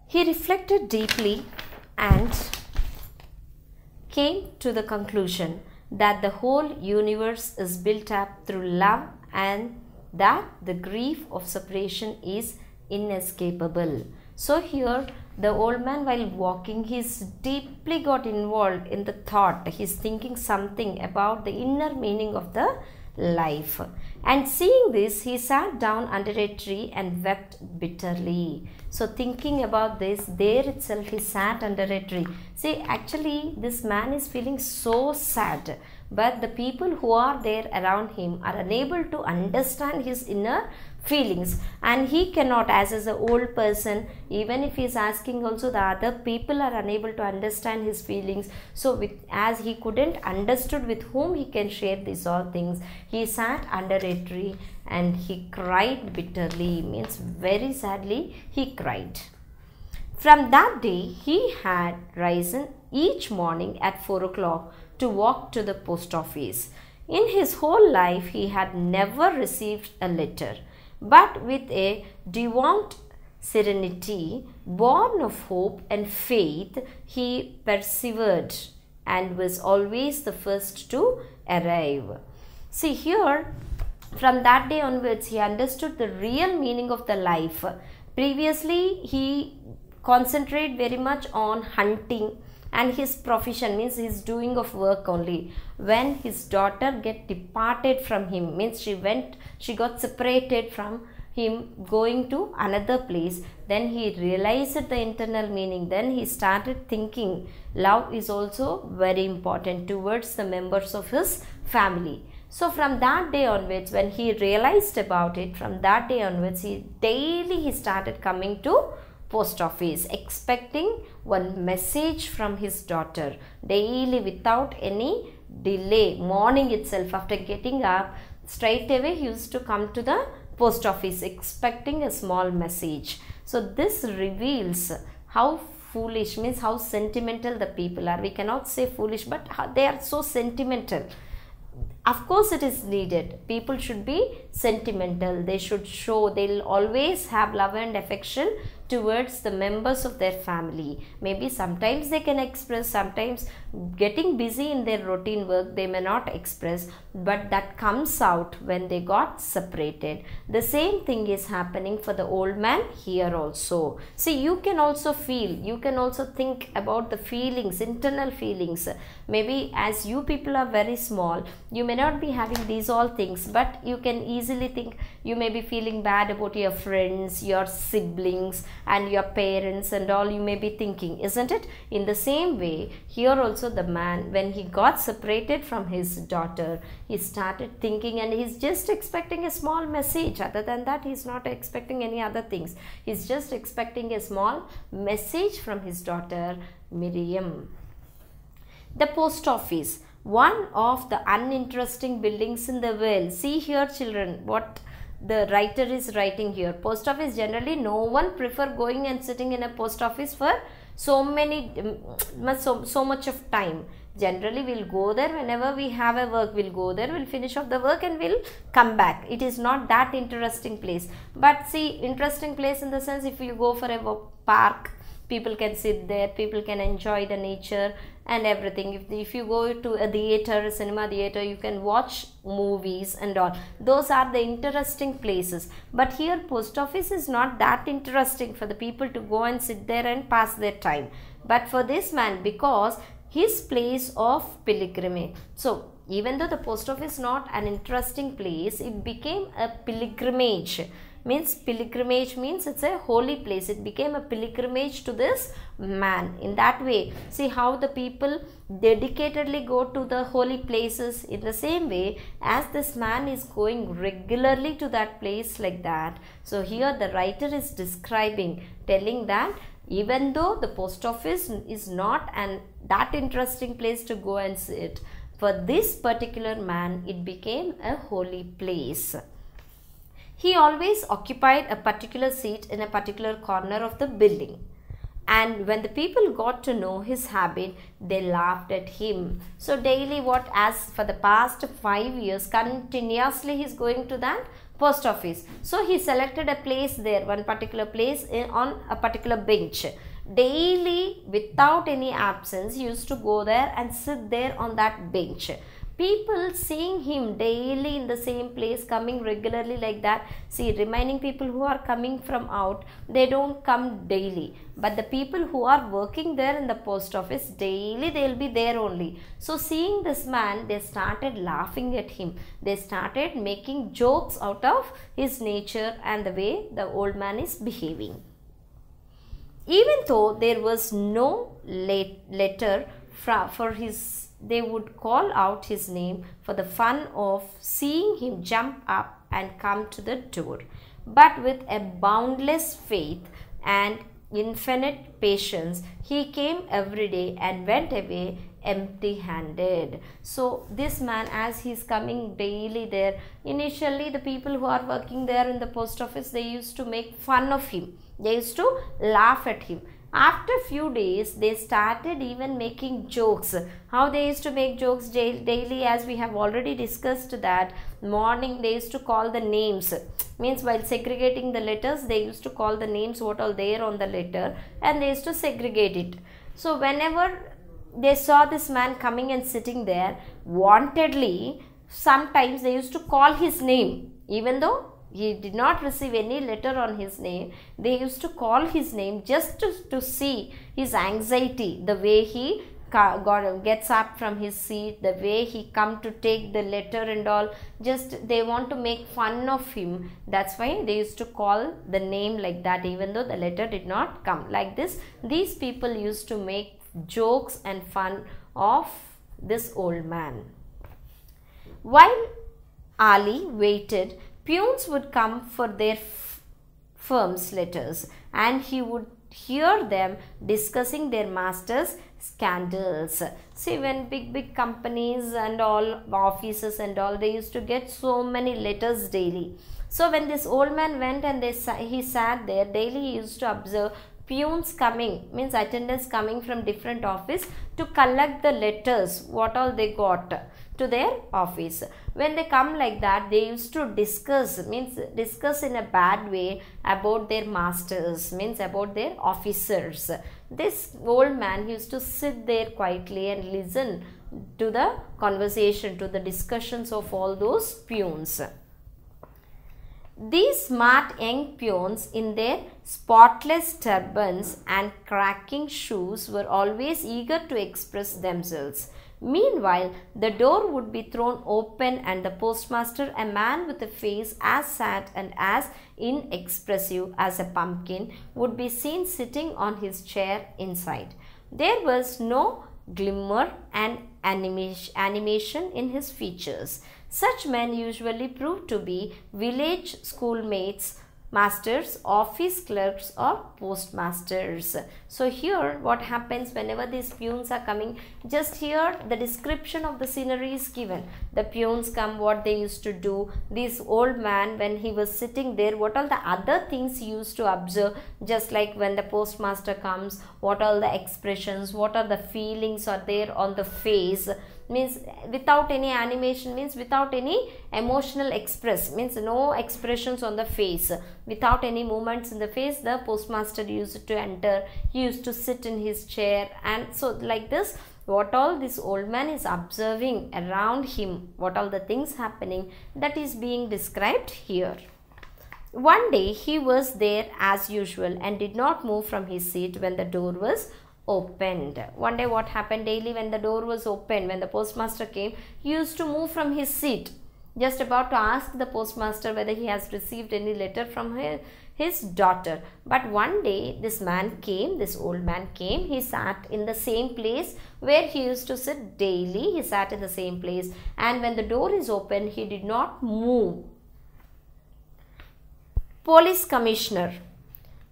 He reflected deeply and came to the conclusion that the whole universe is built up through love and that the grief of separation is inescapable. So here the old man, while walking, he's deeply got involved in the thought. He's thinking something about the inner meaning of the life. And seeing this, he sat down under a tree and wept bitterly. So thinking about this, there itself he sat under a tree. See, actually this man is feeling so sad, but the people who are there around him are unable to understand his inner feelings, and he cannot, as an old person, even if he is asking also, the other people are unable to understand his feelings. So as he couldn't understood with whom he can share these all things, he sat under a tree and he cried bitterly, means very sadly he cried. From that day he had risen each morning at 4 o'clock to walk to the post office. In his whole life he had never received a letter, but with a devout serenity, born of hope and faith, he persevered and was always the first to arrive. See here, from that day onwards, he understood the real meaning of the life. Previously, he concentrated very much on hunting, and his profession means his doing of work only. When his daughter get departed from him, means she got separated from him, going to another place, then he realized the internal meaning. Then he started thinking love is also very important towards the members of his family. So from that day onwards, when he realized about it, from that day onwards, he started coming to post office, expecting one message from his daughter daily without any delay. Morning itself, after getting up, straight away he used to come to the post office expecting a small message. So this reveals how foolish, means how sentimental the people are. We cannot say foolish, but they are so sentimental. Of course it is needed. People should be sentimental. They should show, they'll always have love and affection towards the members of their family. Maybe sometimes they can express, sometimes getting busy in their routine work they may not express, but that comes out when they got separated. The same thing is happening for the old man here also. See, you can also feel, you can also think about the feelings, internal feelings. Maybe as you people are very small, you may not be having these all things, but you can easily think, you may be feeling bad about your friends, your siblings and your parents and all, you may be thinking, isn't it? In the same way, here also the man, when he got separated from his daughter, he started thinking, and he's just expecting a small message. Other than that, he's not expecting any other things. He's just expecting a small message from his daughter Miriam. The post office, one of the uninteresting buildings in the world. See here, children, what the writer is writing here. Post office, generally no one prefer going and sitting in a post office for so much of time. Generally we'll go there whenever we have a work, we'll go there, we'll finish off the work and we'll come back. It is not that interesting place. But see, interesting place in the sense, if you go for a park, people can sit there, people can enjoy the nature and everything. If you go to a theater, a cinema theater, you can watch movies and all. Those are the interesting places. But here post office is not that interesting for the people to go and sit there and pass their time. But for this man, because his place of pilgrimage. So even though the post office is not an interesting place, it became a pilgrimage. Pilgrimage means it's a holy place. It became a pilgrimage to this man. In that way, see how the people dedicatedly go to the holy places. In the same way, as this man is going regularly to that place like that. So here the writer is describing, telling that even though the post office is not that interesting place to go and sit, for this particular man it became a holy place. He always occupied a particular seat in a particular corner of the building. And when the people got to know his habit, they laughed at him. So daily as for the past 5 years, continuously he is going to that post office. So he selected a place there, one particular place on a particular bench. Daily, without any absence, he used to go there and sit there on that bench. People seeing him daily in the same place, coming regularly like that. See, remaining people who are coming from out, they don't come daily. But the people who are working there in the post office, daily they will be there only. So seeing this man, they started laughing at him. They started making jokes out of his nature and the way the old man is behaving. Even though there was no letter for his, they would call out his name for the fun of seeing him jump up and come to the door. But with a boundless faith and infinite patience, he came every day and went away empty-handed. So this man, as he is coming daily there, initially the people who are working there in the post office, they used to make fun of him. They used to laugh at him. After few days, they started even making jokes. How they used to make jokes daily, as we have already discussed that. Morning they used to call the names. Means while segregating the letters, they used to call the names what all there on the letter, and they used to segregate it. So whenever they saw this man coming and sitting there, wantedly, sometimes they used to call his name. Even though he did not receive any letter on his name, they used to call his name just to see his anxiety, the way he gets up from his seat, the way he come to take the letter and all. Just they want to make fun of him. That's why they used to call the name like that, even though the letter did not come. Like this, these people used to make jokes and fun of this old man. While Ali waited, peons would come for their firm's letters, and he would hear them discussing their master's scandals. See, when big companies and all offices and all, they used to get so many letters daily. So when this old man went and he sat there, daily he used to observe peons coming, means attendants coming from different office to collect the letters, what all they got to their office. When they come like that, they used to discuss, means discuss in a bad way about their masters, means about their officers. This old man used to sit there quietly and listen to the conversation, to the discussions of all those peons. These smart young peons in their spotless turbans and cracking shoes were always eager to express themselves. Meanwhile, the door would be thrown open and the postmaster, a man with a face as sad and as inexpressive as a pumpkin, would be seen sitting on his chair inside. There was no glimmer and animation in his features. Such men usually prove to be village schoolmates, masters, office clerks or postmasters. So here what happens whenever these peons are coming, just here the description of the scenery is given. The peons come, what they used to do, this old man when he was sitting there, what all the other things he used to observe, just like when the postmaster comes, what all the expressions, what are the feelings are there on the face, means without any animation, means without any emotional express, means no expressions on the face, without any movements in the face, the postmaster used to enter, he used to sit in his chair, and so like this, what all this old man is observing around him, what all the things happening, that is being described here. One day he was there as usual and did not move from his seat when the door was opened. One day what happened, daily when the door was opened, when the postmaster came, he used to move from his seat, just about to ask the postmaster whether he has received any letter from his daughter. But one day this man came, this old man came, he sat in the same place where he used to sit daily, he sat in the same place, and when the door is open, he did not move. Police commissioner,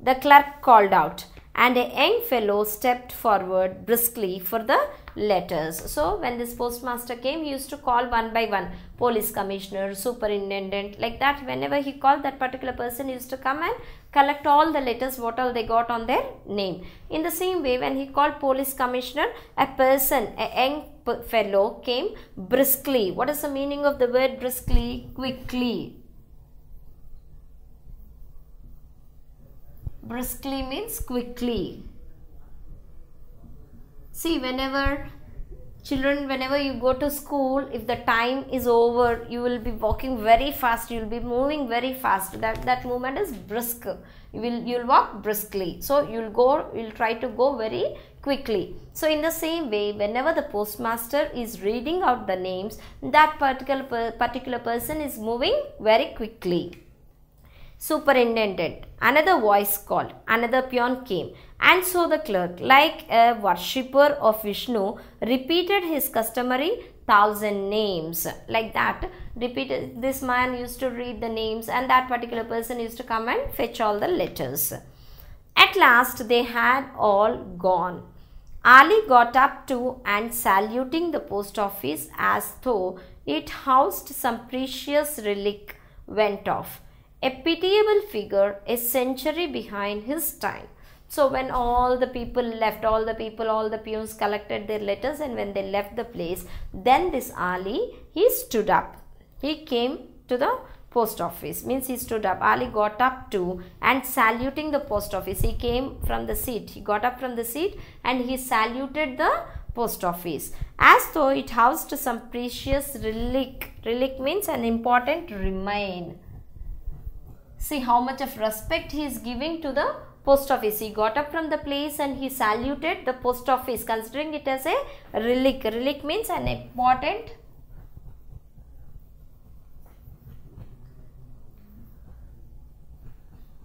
the clerk called out, and a young fellow stepped forward briskly for the letters. So when this postmaster came, he used to call one by one, police commissioner, superintendent, like that. Whenever he called that particular person, he used to come and collect all the letters, what all they got on their name. In the same way, when he called police commissioner, a person, a young fellow came briskly. What is the meaning of the word briskly? Quickly. Briskly means quickly. See, whenever you go to school, if the time is over, you will be walking very fast, you will be moving very fast. That movement is brisk. You'll walk briskly. So you'll try to go very quickly. So in the same way, whenever the postmaster is reading out the names, that particular person is moving very quickly. Superintendent, another voice called, another peon came, and so the clerk, like a worshipper of Vishnu, repeated his customary 1,000 names. Like that, this man used to read the names, and that particular person used to come and fetch all the letters. At last they had all gone. Ali got up too, and saluting the post office as though it housed some precious relic, went off. A pitiable figure, a century behind his time. So when all the people left, all the peons collected their letters, and when they left the place, then this Ali, he stood up. He came to the post office, means he stood up. Ali got up too, and saluting the post office. He came from the seat. He got up from the seat and he saluted the post office as though it housed some precious relic. Relic means an important remain. See how much of respect he is giving to the post office. He got up from the place and he saluted the post office, considering it as a relic. Relic means an important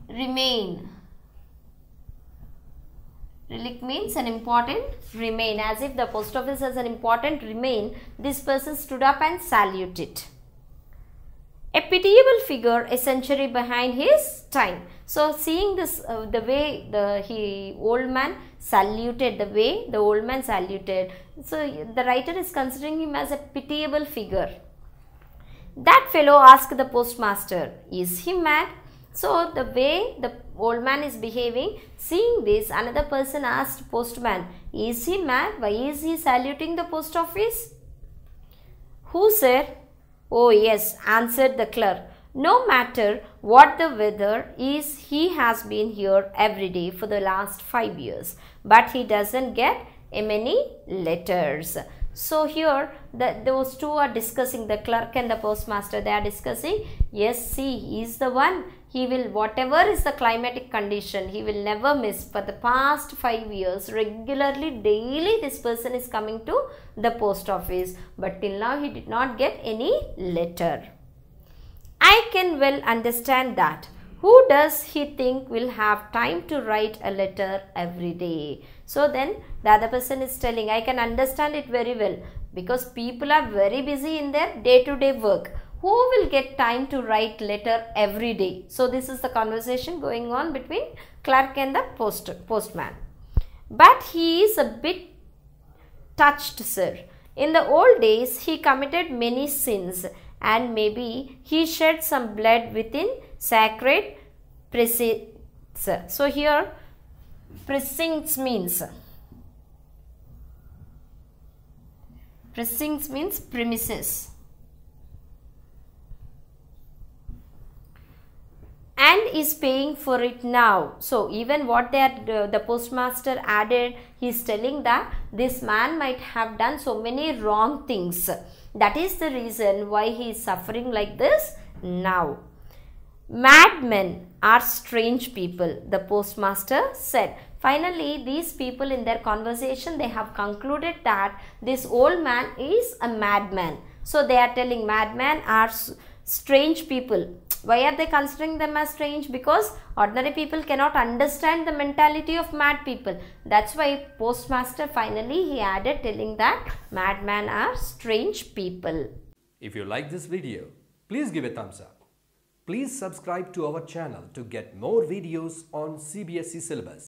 remain. Relic means an important remain. As if the post office has an important remain, this person stood up and saluted. A pitiable figure, a century behind his time. So seeing this, the way the old man saluted, so the writer is considering him as a pitiable figure. That fellow asked the postmaster, is he mad? So the way the old man is behaving, seeing this, another person asked postman, is he mad? Why is he saluting the post office? Who, sir? Oh yes, answered the clerk. No matter what the weather is, he has been here every day for the last 5 years. But he doesn't get many letters. So here those two are discussing, the clerk and the postmaster, they are discussing. Yes, see, he is the one. He will, whatever is the climatic condition, he will never miss. For the past 5 years, regularly, daily, this person is coming to the post office. But till now, he did not get any letter. I can well understand that. Who does he think will have time to write a letter every day? So then the other person is telling, I can understand it very well, because people are very busy in their day-to-day work. Who will get time to write letter every day? So this is the conversation going on between clerk and the postman. But he is a bit touched, sir. In the old days, he committed many sins, and maybe he shed some blood within sacred precincts. So here precincts means premises, and is paying for it now. So even what the postmaster added, he is telling that this man might have done so many wrong things. That is the reason why he is suffering like this now. Madmen are strange people, the postmaster said. Finally, these people in their conversation, they have concluded that this old man is a madman. So they are telling madmen are strange people. Why are they considering them as strange? Because ordinary people cannot understand the mentality of mad people. That's why postmaster finally he added telling that madmen are strange people. If you like this video, please give a thumbs up. Please subscribe to our channel to get more videos on CBSE syllabus.